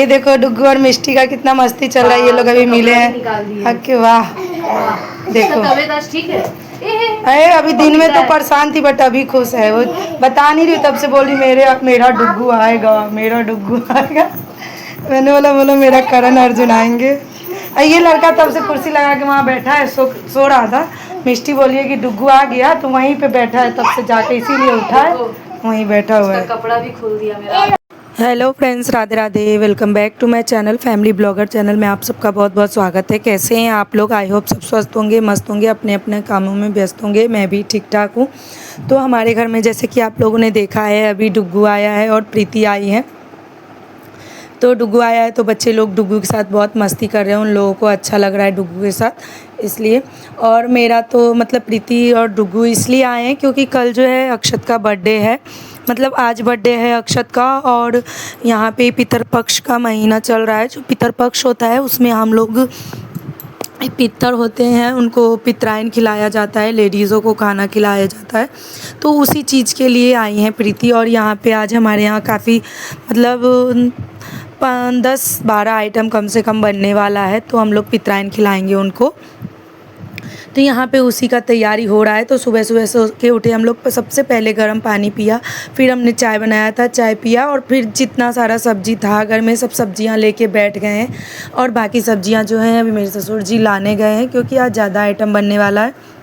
ये देखो डुग्गू और मिष्टी का कितना मस्ती चल रहा है। ये लोग अभी मिले हैं। अके वाह, देखो ठीक है। अरे अभी दिन में तो परेशान थी बट अभी खुश है। वो बता नहीं रही, तब से बोल रही मेरा डुग्गू आएगा, मेरा डुग्गू आएगा। मैंने बोला बोलो मेरा करण अर्जुन आएंगे। ये लड़का तब से कुर्सी लगा के वहाँ बैठा है, सो रहा था। मिष्टी बोलिए कि डुग्गू आ गया तो वहीं पे बैठा है, तब से जाके इसीलिए उठा है, वहीं बैठा हुआ है। कपड़ा भी खोल दिया मेरा। Hello friends, Radhe Radhe, welcome back to my channel family blogger channel में आप सबका बहुत बहुत स्वागत है। कैसे हैं आप लोग? आई होप सब स्वस्थ होंगे, मस्त होंगे, अपने अपने कामों में व्यस्त होंगे। मैं भी ठीक ठाक हूँ। तो हमारे घर में जैसे कि आप लोगों ने देखा है, अभी डुग्गू आया है और प्रीति आई है। तो डुग्गू आया है तो बच्चे लोग डुग्गू के साथ बहुत मस्ती कर रहे हैं। उन लोगों को अच्छा लग रहा है डुग्गू के साथ, इसलिए। और मेरा तो मतलब प्रीति और डुग्गू इसलिए आए हैं क्योंकि कल जो है अक्षत का बर्थडे है। मतलब आज बर्थडे है अक्षत का, और यहाँ पे पितरपक्ष का महीना चल रहा है। जो पितरपक्ष होता है उसमें हम लोग पितर होते हैं, उनको पितराइन खिलाया जाता है, लेडीज़ों को खाना खिलाया जाता है। तो उसी चीज़ के लिए आई हैं प्रीति। और यहाँ पे आज हमारे यहाँ काफ़ी मतलब 10-12 आइटम कम से कम बनने वाला है। तो हम लोग पितराइन खिलाएंगे उनको। तो यहाँ पे उसी का तैयारी हो रहा है। तो सुबह सुबह सो के उठे हम लोग, सबसे पहले गर्म पानी पिया, फिर हमने चाय बनाया था, चाय पिया, और फिर जितना सारा सब्जी था घर में सब सब्जियाँ लेके बैठ गए हैं। और बाकी सब्जियाँ जो हैं अभी मेरे ससुर जी लाने गए हैं, क्योंकि आज ज़्यादा आइटम बनने वाला है।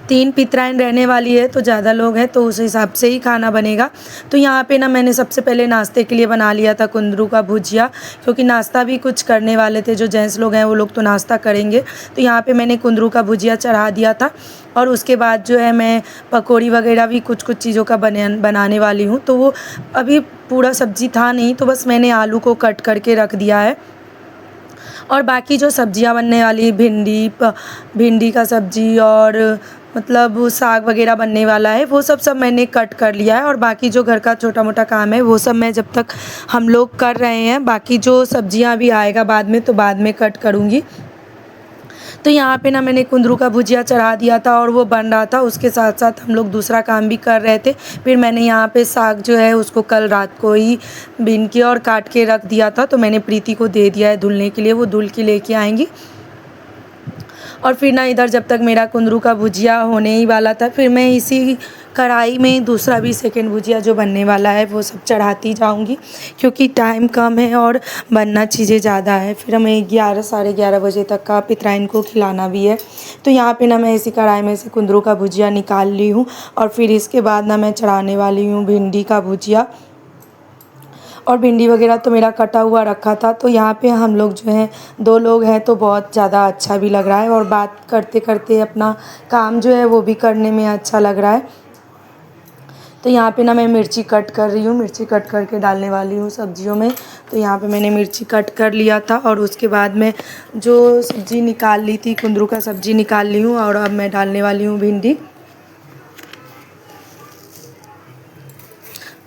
3 पितराइन रहने वाली है तो ज़्यादा लोग हैं, तो उस हिसाब से ही खाना बनेगा। तो यहाँ पे ना मैंने सबसे पहले नाश्ते के लिए बना लिया था कुंदरू का भुजिया, क्योंकि नाश्ता भी कुछ करने वाले थे। जो जेंट्स लोग हैं वो लोग तो नाश्ता करेंगे। तो यहाँ पे मैंने कुंदरू का भुजिया चढ़ा दिया था। और उसके बाद जो है मैं पकौड़ी वगैरह भी कुछ कुछ चीज़ों का बनाने वाली हूँ। तो वो अभी पूरा सब्ज़ी था नहीं, तो बस मैंने आलू को कट करके रख दिया है। और बाकी जो सब्जियां बनने वाली, भिंडी का सब्ज़ी और मतलब साग वगैरह बनने वाला है, वो सब मैंने कट कर लिया है। और बाकी जो घर का छोटा मोटा काम है वो सब मैं जब तक हम लोग कर रहे हैं, बाकी जो सब्जियां भी आएगा बाद में तो बाद में कट करूँगी। तो यहाँ पे ना मैंने कुंदरू का भुजिया चढ़ा दिया था और वो बन रहा था। उसके साथ साथ हम लोग दूसरा काम भी कर रहे थे। फिर मैंने यहाँ पे साग जो है उसको कल रात को ही बीन के और काट के रख दिया था। तो मैंने प्रीति को दे दिया है धुलने के लिए, वो धुल के लेके आएंगी। और फिर ना इधर जब तक मेरा कुंदरू का भुजिया होने ही वाला था, फिर मैं इसी कढ़ाई में दूसरा भी सेकंड भुजिया जो बनने वाला है वो सब चढ़ाती जाऊंगी, क्योंकि टाइम कम है और बनना चीज़ें ज़्यादा है। फिर हमें 11-11:30 बजे तक का पितराइन को खिलाना भी है। तो यहाँ पे ना मैं इसी कढ़ाई में से कुंदरू का भुजिया निकाल ली हूँ। और फिर इसके बाद ना मैं चढ़ाने वाली हूँ भिंडी का भुजिया। और भिंडी वगैरह तो मेरा कटा हुआ रखा था। तो यहाँ पे हम लोग जो हैं 2 लोग हैं तो बहुत ज़्यादा अच्छा भी लग रहा है, और बात करते करते अपना काम जो है वो भी करने में अच्छा लग रहा है। तो यहाँ पे ना मैं मिर्ची कट कर रही हूँ, मिर्ची कट करके डालने वाली हूँ सब्जियों में। तो यहाँ पे मैंने मिर्ची कट कर लिया था, और उसके बाद में जो सब्ज़ी निकाल ली थी, कुंदरू का सब्ज़ी निकाल ली हूँ। और अब मैं डालने वाली हूँ भिंडी।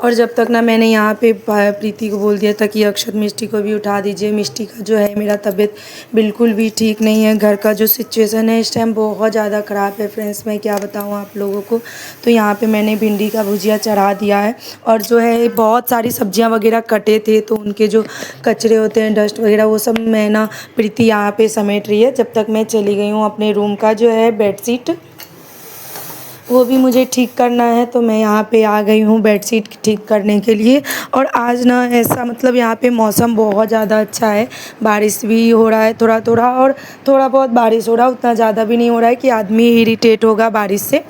और जब तक ना मैंने यहाँ पे प्रीति को बोल दिया था कि अक्षत मिष्टी को भी उठा दीजिए। मिष्टी का जो है मेरा तबीयत बिल्कुल भी ठीक नहीं है। घर का जो सिचुएशन है इस टाइम बहुत ज़्यादा ख़राब है फ्रेंड्स, मैं क्या बताऊँ आप लोगों को। तो यहाँ पे मैंने भिंडी का भुजिया चढ़ा दिया है। और जो है बहुत सारी सब्जियाँ वगैरह कटे थे, तो उनके जो कचरे होते हैं, डस्ट वगैरह, वो सब मैं ना प्रीति यहाँ पर समेट रही है। जब तक मैं चली गई हूँ अपने रूम का जो है बेडशीट, वो भी मुझे ठीक करना है। तो मैं यहाँ पे आ गई हूँ बेडशीट ठीक करने के लिए। और आज ना ऐसा मतलब यहाँ पे मौसम बहुत ज़्यादा अच्छा है, बारिश भी हो रहा है थोड़ा थोड़ा, और थोड़ा बहुत बारिश हो रहा है, उतना ज़्यादा भी नहीं हो रहा है कि आदमी इरिटेट होगा बारिश से।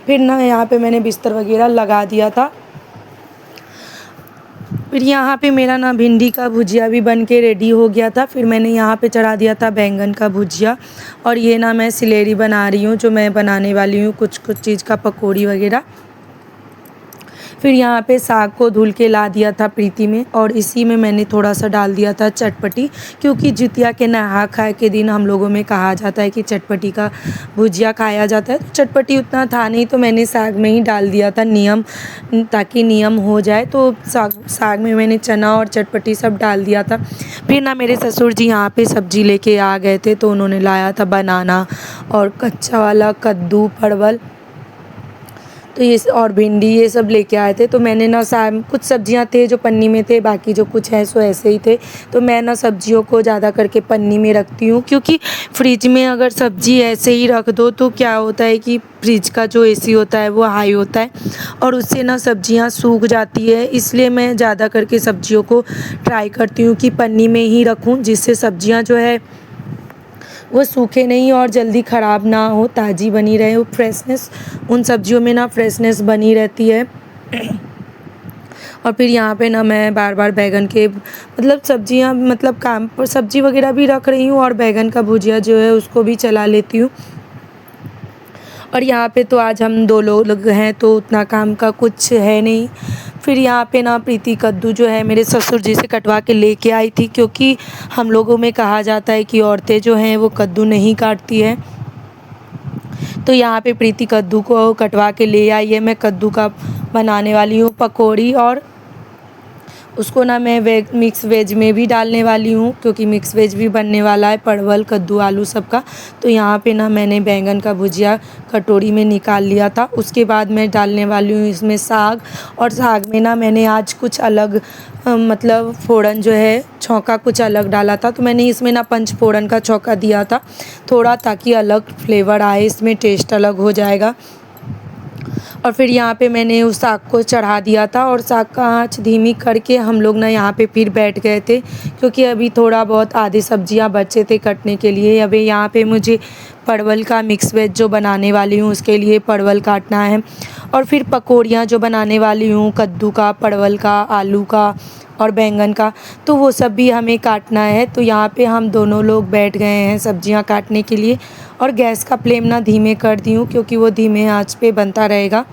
फिर ना यहाँ पे मैंने बिस्तर वगैरह लगा दिया था। फिर यहाँ पे मेरा ना भिंडी का भुजिया भी बन के रेडी हो गया था। फिर मैंने यहाँ पे चढ़ा दिया था बैंगन का भुजिया। और ये ना मैं सिलेरी बना रही हूँ, जो मैं बनाने वाली हूँ कुछ कुछ चीज़ का पकौड़ी वगैरह। फिर यहाँ पे साग को धुल के ला दिया था प्रीति में, और इसी में मैंने थोड़ा सा डाल दिया था चटपटी, क्योंकि जितिया के नहा खाए के दिन हम लोगों में कहा जाता है कि चटपटी का भुजिया खाया जाता है। तो चटपटी उतना था नहीं, तो मैंने साग में ही डाल दिया था नियम, ताकि नियम हो जाए। तो साग में मैंने चना और चटपटी सब डाल दिया था। फिर ना मेरे ससुर जी यहाँ पे सब्ज़ी लेके आ गए थे, तो उन्होंने लाया था बनाना और कच्चा वाला कद्दू, परवल। तो ये और भिंडी ये सब लेके आए थे। तो मैंने ना कुछ सब्जियां थे जो पन्नी में थे, बाकी जो कुछ है सो ऐसे ही थे। तो मैं ना सब्जियों को ज़्यादा करके पन्नी में रखती हूँ, क्योंकि फ्रिज में अगर सब्जी ऐसे ही रख दो तो क्या होता है कि फ्रिज का जो एसी होता है वो हाई होता है और उससे ना सब्जियां सूख जाती है। इसलिए मैं ज़्यादा करके सब्जियों को ट्राई करती हूँ कि पन्नी में ही रखूँ, जिससे सब्जियां जो है वो सूखे नहीं और जल्दी ख़राब ना हो, ताज़ी बनी रहे, वो फ्रेशनेस उन सब्जियों में ना फ्रेशनेस बनी रहती है। और फिर यहाँ पे ना मैं बार बार बैगन के मतलब सब्जियाँ मतलब काम पर सब्जी वगैरह भी रख रही हूँ और बैगन का भुजिया जो है उसको भी चला लेती हूँ। और यहाँ पे तो आज हम 2 लोग हैं तो उतना काम का कुछ है नहीं। फिर यहाँ पे ना प्रीति कद्दू जो है मेरे ससुर जी से कटवा के लेके आई थी, क्योंकि हम लोगों में कहा जाता है कि औरतें जो हैं वो कद्दू नहीं काटती हैं। तो यहाँ पे प्रीति कद्दू को कटवा के ले आई है। मैं कद्दू का बनाने वाली हूँ पकौड़ी, और उसको ना मैं मिक्स वेज में भी डालने वाली हूँ, क्योंकि मिक्स वेज भी बनने वाला है, परवल कद्दू आलू सबका। तो यहाँ पे ना मैंने बैंगन का भुजिया कटोरी में निकाल लिया था। उसके बाद मैं डालने वाली हूँ इसमें साग, और साग में ना मैंने आज कुछ अलग मतलब फ़ोड़न जो है छौंका कुछ अलग डाला था। तो मैंने इसमें ना पंच फोड़न का छौंका दिया था थोड़ा, ताकि अलग फ्लेवर आए, इसमें टेस्ट अलग हो जाएगा। और फिर यहाँ पे मैंने उस साग को चढ़ा दिया था, और साग का आँच धीमी करके हम लोग ना यहाँ पे फिर बैठ गए थे, क्योंकि अभी थोड़ा बहुत आधी सब्जियाँ बचे थे कटने के लिए। अभी यहाँ पे मुझे परवल का मिक्स वेज जो बनाने वाली हूँ उसके लिए परवल काटना है, और फिर पकौड़ियाँ जो बनाने वाली हूँ कद्दू का, परवल का, आलू का और बैंगन का, तो वो सब भी हमें काटना है। तो यहाँ पे हम दोनों लोग बैठ गए हैं सब्जियाँ काटने के लिए, और गैस का फ्लेम ना धीमे कर दी हूँ, क्योंकि वो धीमे आंच पे बनता रहेगा।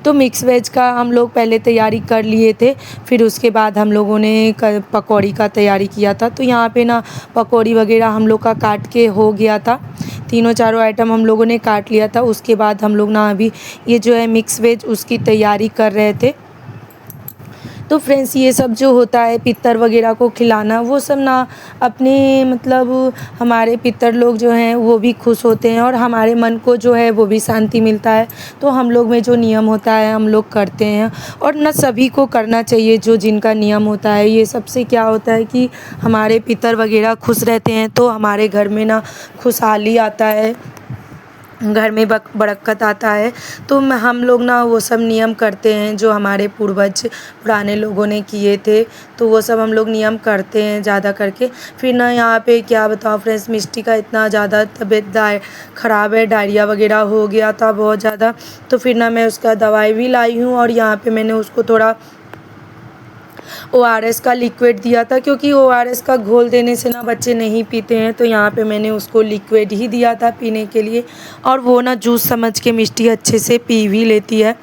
तो मिक्स वेज का हम लोग पहले तैयारी कर लिए थे, फिर उसके बाद हम लोगों ने पकौड़ी का तैयारी किया था। तो यहाँ पे ना पकौड़ी वगैरह हम लोग का काट के हो गया था, तीनों चारों आइटम हम लोगों ने काट लिया था। उसके बाद हम लोग ना अभी ये जो है मिक्स वेज उसकी तैयारी कर रहे थे। तो फ्रेंड्स ये सब जो होता है पितर वगैरह को खिलाना, वो सब ना अपने मतलब हमारे पितर लोग जो हैं वो भी खुश होते हैं, और हमारे मन को जो है वो भी शांति मिलता है। तो हम लोग में जो नियम होता है हम लोग करते हैं, और ना सभी को करना चाहिए जो जिनका नियम होता है। ये सबसे क्या होता है कि हमारे पितर वगैरह खुश रहते हैं तो हमारे घर में ना खुशहाली आता है, घर में बरकत आता है। तो हम लोग ना वो सब नियम करते हैं जो हमारे पूर्वज पुराने लोगों ने किए थे, तो वो सब हम लोग नियम करते हैं ज़्यादा करके। फिर ना यहाँ पे क्या बताऊँ फ्रेंड्स, मिष्टी का इतना ज़्यादा तबीयत ख़राब है, डायरिया वगैरह हो गया था बहुत ज़्यादा। तो फिर ना मैं उसका दवाई भी लाई हूँ, और यहाँ पे मैंने उसको थोड़ा ORS का लिक्विड दिया था, क्योंकि ORS का घोल देने से ना बच्चे नहीं पीते हैं। तो यहाँ पे मैंने उसको लिक्विड ही दिया था पीने के लिए, और वो ना जूस समझ के मिष्टी अच्छे से पी भी लेती है।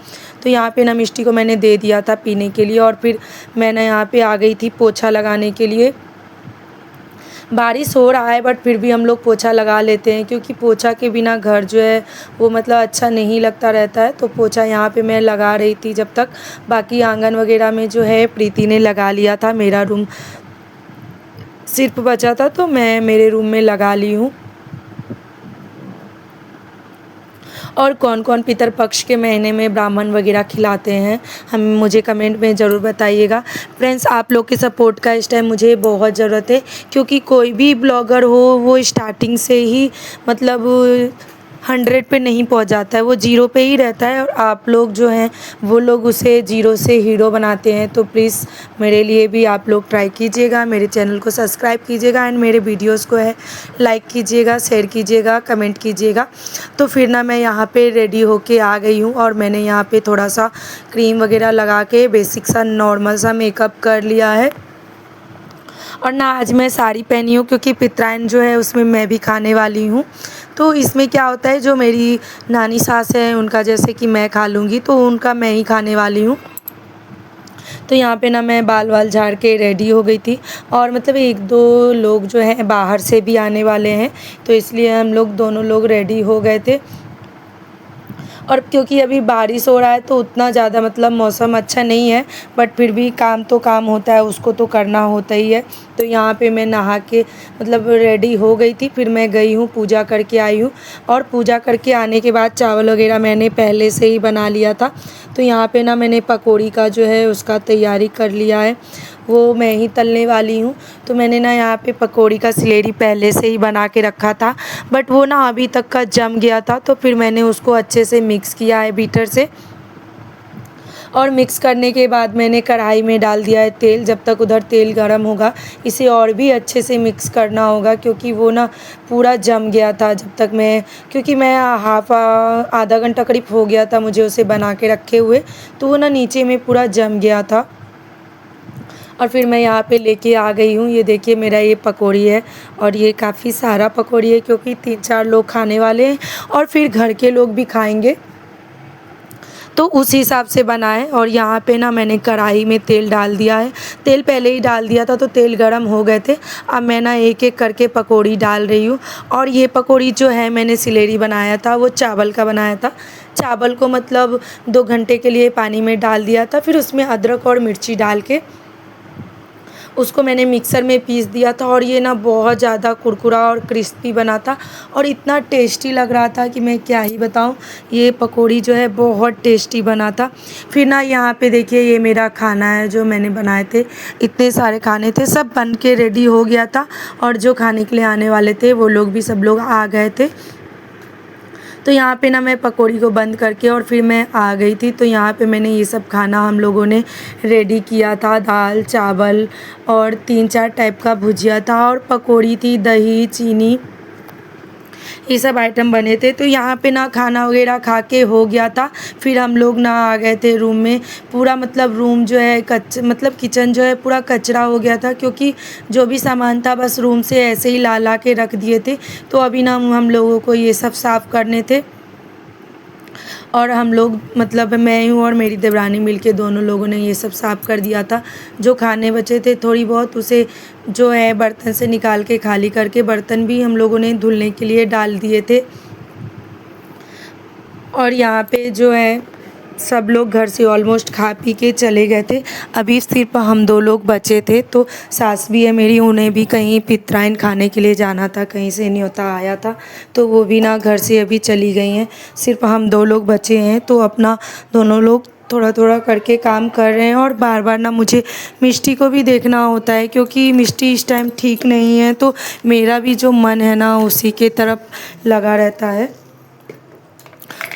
तो यहाँ पे ना मिष्टी को मैंने दे दिया था पीने के लिए, और फिर मैंने यहाँ पे आ गई थी पोछा लगाने के लिए। बारिश हो रहा है बट फिर भी हम लोग पोछा लगा लेते हैं, क्योंकि पोछा के बिना घर जो है वो मतलब अच्छा नहीं लगता रहता है। तो पोछा यहाँ पे मैं लगा रही थी जब तक, बाकी आंगन वगैरह में जो है प्रीति ने लगा लिया था। मेरा रूम सिर्फ बचा था तो मैं मेरे रूम में लगा ली हूँ। और कौन कौन पितरपक्ष के महीने में ब्राह्मण वगैरह खिलाते हैं मुझे कमेंट में ज़रूर बताइएगा। फ्रेंड्स आप लोग के सपोर्ट का इस टाइम मुझे बहुत ज़रूरत है, क्योंकि कोई भी ब्लॉगर हो वो स्टार्टिंग से ही मतलब 100 पे नहीं पहुंच जाता है, वो 0 पे ही रहता है। और आप लोग जो हैं वो लोग उसे 0 से हीरो बनाते हैं। तो प्लीज़ मेरे लिए भी आप लोग ट्राई कीजिएगा, मेरे चैनल को सब्सक्राइब कीजिएगा, एंड मेरे वीडियोस को है लाइक कीजिएगा, शेयर कीजिएगा, कमेंट कीजिएगा। तो फिर ना मैं यहाँ पे रेडी होके आ गई हूँ, और मैंने यहाँ पे थोड़ा सा क्रीम वगैरह लगा के बेसिक सा नॉर्मल सा मेकअप कर लिया है। और ना आज मैं साड़ी पहनी हूँ, क्योंकि पितराइन जो है उसमें मैं भी खाने वाली हूँ। तो इसमें क्या होता है, जो मेरी नानी सास है उनका जैसे कि मैं खा लूँगी, तो उनका मैं ही खाने वाली हूँ। तो यहाँ पे ना मैं बाल वाल झाड़ के रेडी हो गई थी, और मतलब 1-2 लोग जो हैं बाहर से भी आने वाले हैं, तो इसलिए हम लोग दोनों लोग रेडी हो गए थे। और क्योंकि अभी बारिश हो रहा है तो उतना ज़्यादा मतलब मौसम अच्छा नहीं है, बट फिर भी काम तो काम होता है, उसको तो करना होता ही है। तो यहाँ पे मैं नहा के मतलब रेडी हो गई थी, फिर मैं गई हूँ पूजा करके आई हूँ। और पूजा करके आने के बाद चावल वगैरह मैंने पहले से ही बना लिया था। तो यहाँ पे ना मैंने पकौड़ी का जो है उसका तैयारी कर लिया है, वो मैं ही तलने वाली हूँ। तो मैंने ना यहाँ पे पकौड़ी का सिलेरी पहले से ही बना के रखा था, बट वो ना अभी तक का जम गया था, तो फिर मैंने उसको अच्छे से मिक्स किया है बीटर से। और मिक्स करने के बाद मैंने कढ़ाई में डाल दिया है तेल। जब तक उधर तेल गर्म होगा इसे और भी अच्छे से मिक्स करना होगा, क्योंकि वो ना पूरा जम गया था जब तक मैं, क्योंकि मैं आधा घंटा करीब हो गया था मुझे उसे बना के रखे हुए, तो वो ना नीचे में पूरा जम गया था। और फिर मैं यहाँ पे लेके आ गई हूँ। ये देखिए मेरा ये पकौड़ी है, और ये काफ़ी सारा पकौड़ी है क्योंकि 3-4 लोग खाने वाले हैं और फिर घर के लोग भी खाएंगे, तो उस हिसाब से बना है। और यहाँ पे ना मैंने कढ़ाई में तेल डाल दिया है, तेल पहले ही डाल दिया था तो तेल गरम हो गए थे। अब मैं ना एक एक करके पकौड़ी डाल रही हूँ। और ये पकौड़ी जो है मैंने सिलेरी बनाया था, वो चावल का बनाया था। चावल को मतलब 2 घंटे के लिए पानी में डाल दिया था, फिर उसमें अदरक और मिर्ची डाल के उसको मैंने मिक्सर में पीस दिया था। और ये ना बहुत ज़्यादा कुरकुरा और क्रिस्पी बना था और इतना टेस्टी लग रहा था कि मैं क्या ही बताऊं। ये पकौड़ी जो है बहुत टेस्टी बना था। फिर ना यहाँ पे देखिए ये मेरा खाना है जो मैंने बनाए थे, इतने सारे खाने थे, सब बन के रेडी हो गया था। और जो खाने के लिए आने वाले थे वो लोग भी सब लोग आ गए थे। तो यहाँ पे ना मैं पकौड़ी को बंद करके और फिर मैं आ गई थी। तो यहाँ पे मैंने ये सब खाना हम लोगों ने रेडी किया था, दाल चावल और 3-4 टाइप का भुजिया था और पकौड़ी थी, दही चीनी, ये सब आइटम बने थे। तो यहाँ पे ना खाना वगैरह खा के हो गया था। फिर हम लोग ना आ गए थे रूम में। पूरा मतलब रूम जो है मतलब किचन जो है पूरा कचरा हो गया था, क्योंकि जो भी सामान था बस रूम से ऐसे ही ला ला के रख दिए थे। तो अभी ना हम लोगों को ये सब साफ़ करने थे। और हम लोग मतलब मैं हूँ और मेरी देवरानी मिलके दोनों लोगों ने ये सब साफ़ कर दिया था। जो खाने बचे थे थोड़ी बहुत उसे जो है बर्तन से निकाल के खाली करके बर्तन भी हम लोगों ने धुलने के लिए डाल दिए थे। और यहाँ पे जो है सब लोग घर से ऑलमोस्ट खा पी के चले गए थे। अभी सिर्फ हम 2 लोग बचे थे। तो सास भी है मेरी, उन्हें भी कहीं पितराइन खाने के लिए जाना था, कहीं से न्योता आया था, तो वो भी ना घर से अभी चली गई हैं। सिर्फ हम 2 लोग बचे हैं। तो अपना दोनों लोग थोड़ा थोड़ा करके काम कर रहे हैं। और बार बार ना मुझे मिष्टी को भी देखना होता है, क्योंकि मिष्टी इस टाइम ठीक नहीं है, तो मेरा भी जो मन है ना उसी के तरफ लगा रहता है।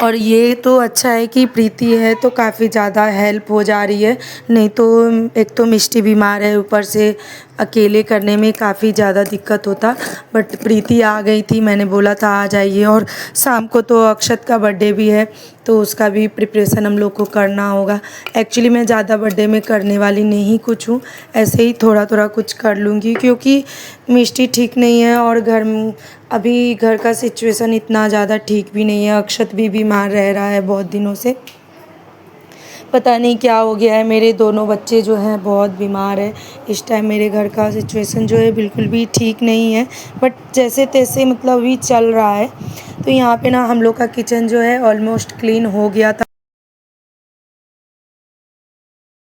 और ये तो अच्छा है कि प्रीति है तो काफ़ी ज़्यादा हेल्प हो जा रही है, नहीं तो एक तो मिष्टी बीमार है, ऊपर से अकेले करने में काफ़ी ज़्यादा दिक्कत होता। बट प्रीति आ गई थी, मैंने बोला था आ जाइए। और शाम को तो अक्षत का बर्थडे भी है, तो उसका भी प्रिपरेशन हम लोग को करना होगा। एक्चुअली मैं ज़्यादा बर्थडे में करने वाली नहीं कुछ हूँ, ऐसे ही थोड़ा थोड़ा कुछ कर लूँगी, क्योंकि मिष्टी ठीक नहीं है और अभी घर का सिचुएशन इतना ज़्यादा ठीक भी नहीं है। अक्षत भी बीमार रह रहा है बहुत दिनों से, पता नहीं क्या हो गया है। मेरे दोनों बच्चे जो हैं बहुत बीमार है इस टाइम। मेरे घर का सिचुएशन जो है बिल्कुल भी ठीक नहीं है, बट जैसे तैसे मतलब अभी चल रहा है। तो यहाँ पे ना हम लोग का किचन जो है ऑलमोस्ट क्लीन हो गया था।